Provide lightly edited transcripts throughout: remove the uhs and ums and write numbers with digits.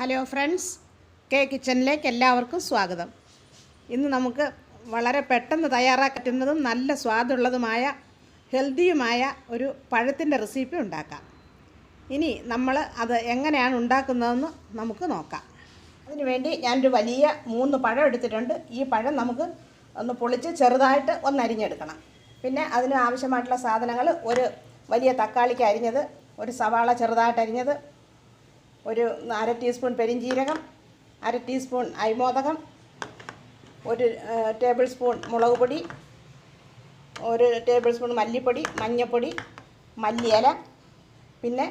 Hello friends, K കിച്ചണിലേക്ക് എല്ലാവർക്കും സ്വാഗതം. ഇന്ന് നമുക്ക് വളരെ പെട്ടെന്ന് തയ്യാറാക്കുന്നതും നല്ല സ്വാദുള്ളതുമായ ഹെൽത്തിയുമായ ഒരു പഴത്തിൻ്റെ റെസിപ്പി ഉണ്ടാക്കാം. ഇനി നമ്മൾ അത് എങ്ങനെയാണ് ഉണ്ടാക്കുന്നതെന്ന് നമുക്ക് നോക്കാം. അതിനുവേണ്ടി ഞാനൊരു വലിയ 3 പഴം എടുത്തിട്ടുണ്ട്. ഈ പഴം നമുക്ക് ഒന്ന് പൊളിച്ച് ചെറുതായിട്ട് അരിഞ്ഞെടുക്കണം. പിന്നെ അതിന് ആവശ്യമായിട്ടുള്ള സാധനങ്ങൾ: ഒരു വലിയ തക്കാളിക്ക് അരിഞ്ഞത്, ഒരു സവാള ചെറുതായിട്ട് അരിഞ്ഞത്, ഒരു 1/2 ടീസ്പൂൺ പെരിഞ്ജീരകം, 1/2 ടീസ്പൂൺ അരിമോദകം, 1 ടേബിൾ സ്പൂൺ മുളക് പൊടി, 1 ടേബിൾ സ്പൂൺ മല്ലിപ്പൊടി, മഞ്ഞൾപ്പൊടി, മല്ലിയില, പിന്നെ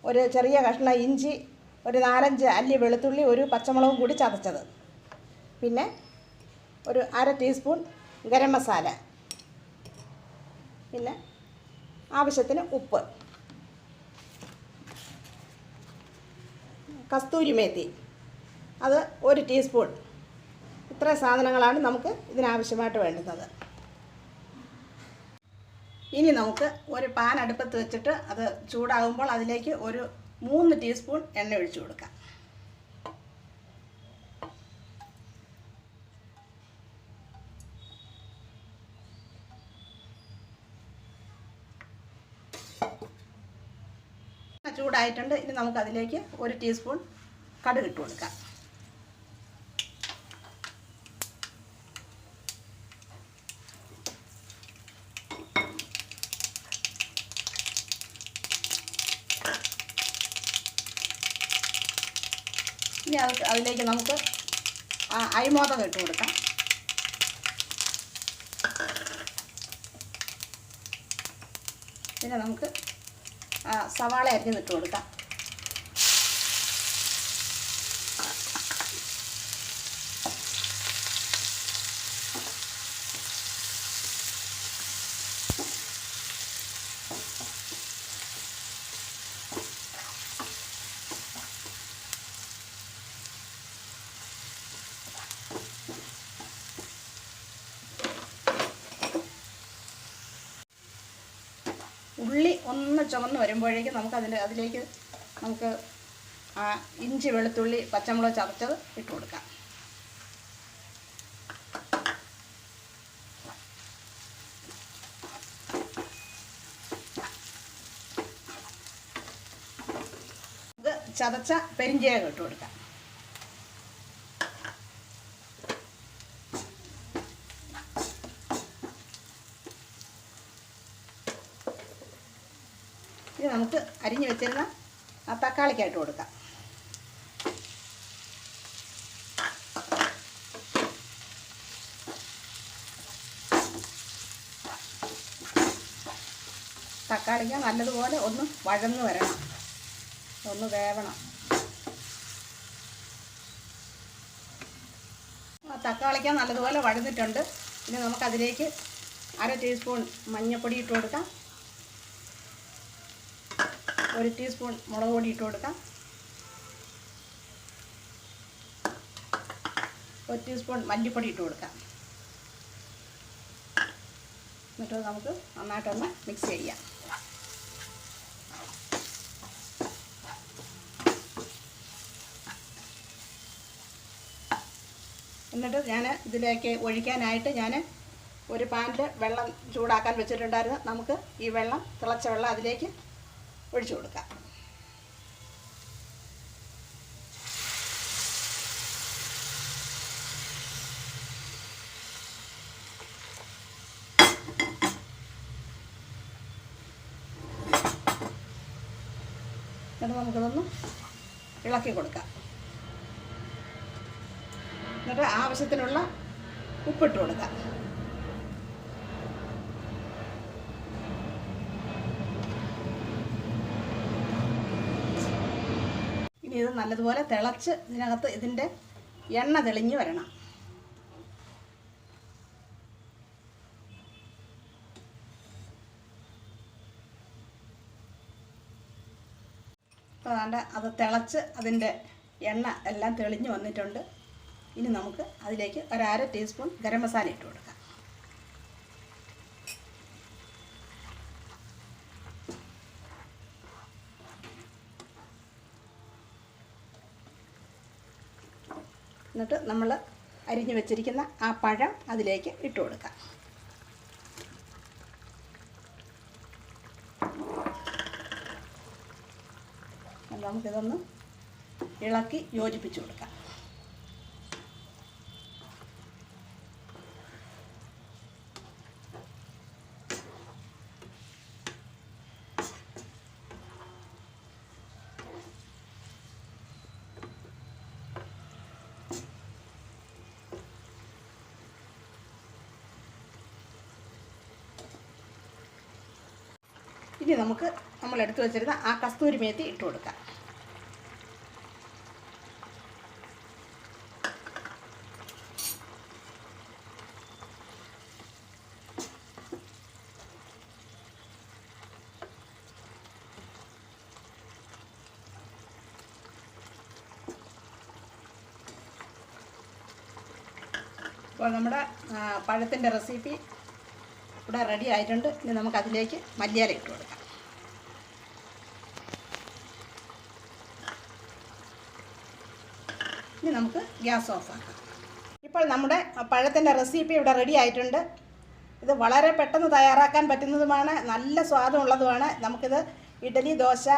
ഒരു ചെറിയ കഷ്ണം ഇഞ്ചി, ഒരു 4-5 അല്ലി വെളുത്തുള്ളി, ഒരു പച്ചമുളകും കൂടി ചതച്ചത്, പിന്നെ ഒരു 1/2 ടീസ്പൂൺ ഗരം മസാല, പിന്നെ ആവശ്യത്തിന് ഉപ്പ്, കസ്തൂരി മേത്തി അത് 1 ടീസ്പൂൺ. ഇത്ര സാധനങ്ങളാണ് നമുക്ക് ഇതിനാവശ്യമായിട്ട് വേണ്ടുന്നത്. ഇനി നമുക്ക് ഒരു പാൻ അടുപ്പത്ത് വെച്ചിട്ട് അത് ചൂടാകുമ്പോൾ അതിലേക്ക് ഒരു 3 ടീസ്പൂൺ എണ്ണ ഒഴിച്ചു കൊടുക്കാം. ചൂടായിട്ടുണ്ട്. ഇനി നമുക്കതിലേക്ക് 1 ടീസ്പൂൺ കടുക് ഇട്ട് കൊടുക്കാം. ഇനി അതിലേക്ക് നമുക്ക് അരിമോദകം ഇട്ട് കൊടുക്കാം. പിന്നെ നമുക്ക് സവാള അരിഞ്ഞിട്ട് കൊടുക്കാം. ഉള്ളി ഒന്ന് ചുവന്ന് വരുമ്പോഴേക്കും അതിലേക്ക് നമുക്ക് ഇഞ്ചി, വെളുത്തുള്ളി, പച്ചമുളക് ചതച്ചത് ഇട്ട് കൊടുക്കാം. ഇത് ചതച്ച പെരിഞ്ജീരകം ഇട്ട് കൊടുക്കാം. ഇനി നമുക്ക് അരിഞ്ഞു വെച്ചിരുന്ന തക്കാളിക്കായിട്ട് കൊടുക്കാം. തക്കാളിക്ക നല്ലതുപോലെ ഒന്ന് വഴന്ന് വരണം, ഒന്ന് വേവണം. തക്കാളിക്ക നല്ലതുപോലെ വഴന്നിട്ടുണ്ട്. ഇനി നമുക്കതിലേക്ക് 1/2 ടീസ്പൂൺ മഞ്ഞൾപ്പൊടി ഇട്ട് കൊടുക്കാം, 1 ടീസ്പൂൺ മുളക് പൊടി ഇട്ട് കൊടുക്കാം, 1 ടീസ്പൂൺ മല്ലിപ്പൊടി ഇട്ട് കൊടുക്കാം. എന്നിട്ട് നമുക്ക് നന്നായിട്ടൊന്ന് മിക്സ് ചെയ്യാം. എന്നിട്ട് ഇതിലേക്ക് ഒഴിക്കാനായിട്ട് ഒരു പാനിൽ വെള്ളം ചൂടാക്കാൻ വെച്ചിട്ടുണ്ടായിരുന്നു. നമുക്ക് ഈ തിളച്ച വെള്ളം അതിലേക്ക് ഒഴിച്ചു കൊടുക്കാം. എന്നിട്ട് നമുക്കിതൊന്ന് ഇളക്കി കൊടുക്കാം. എന്നിട്ട് ആവശ്യത്തിനുള്ള ഉപ്പിട്ട് കൊടുക്കാം. ഇനി ഇത് നല്ലതുപോലെ തിളച്ച് ഇതിൻ്റെ എണ്ണ തെളിഞ്ഞ് വരണം. അപ്പോൾ അത് തിളച്ച് അതിൻ്റെ എണ്ണ എല്ലാം തെളിഞ്ഞ് വന്നിട്ടുണ്ട്. ഇനി നമുക്ക് അതിലേക്ക് 1/2 ടീസ്പൂൺ ഗരം മസാല ഇട്ട് കൊടുക്കാം. എന്നിട്ട് നമ്മൾ അരിഞ്ഞു വെച്ചിരിക്കുന്ന ആ പഴം അതിലേക്ക് ഇട്ട് കൊടുക്കാം. നമുക്കിതൊന്ന് ഇളക്കി യോജിപ്പിച്ച് കൊടുക്കാം. ഇനി നമുക്ക് നമ്മൾ എടുത്തു വെച്ചിരുന്ന ആ കസ്തൂരി മേത്തി ഇട്ട് കൊടുക്കാം. അപ്പോൾ നമ്മുടെ പഴത്തിൻ്റെ റെസിപ്പി ഇവിടെ റെഡി ആയിട്ടുണ്ട്. ഇനി നമുക്കതിലേക്ക് മല്ലിയില ഇട്ട് കൊടുക്കാം. ഇനി നമുക്ക് ഗ്യാസ് ഓഫാക്കാം. ഇപ്പോൾ നമ്മുടെ പഴത്തിൻ്റെ റെസിപ്പി ഇവിടെ റെഡി ആയിട്ടുണ്ട്. ഇത് വളരെ പെട്ടെന്ന് തയ്യാറാക്കാൻ പറ്റുന്നതുമാണ്, നല്ല സ്വാദുള്ളതുമാണ്. നമുക്കിത് ഇഡ്ഡലി, ദോശ,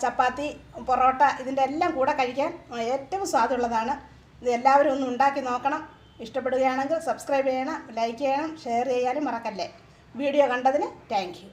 ചപ്പാത്തി, പൊറോട്ട ഇതിൻ്റെ എല്ലാം കൂടെ കഴിക്കാൻ ഏറ്റവും സ്വാദുള്ളതാണ്. ഇത് എല്ലാവരും ഒന്ന് ഉണ്ടാക്കി നോക്കണം. ഇഷ്ടപ്പെടുകയാണെങ്കിൽ സബ്സ്ക്രൈബ് ചെയ്യണം, ലൈക്ക് ചെയ്യണം, ഷെയർ ചെയ്യാനും മറക്കല്ലേ. വീഡിയോ കണ്ടതിന് താങ്ക് യു.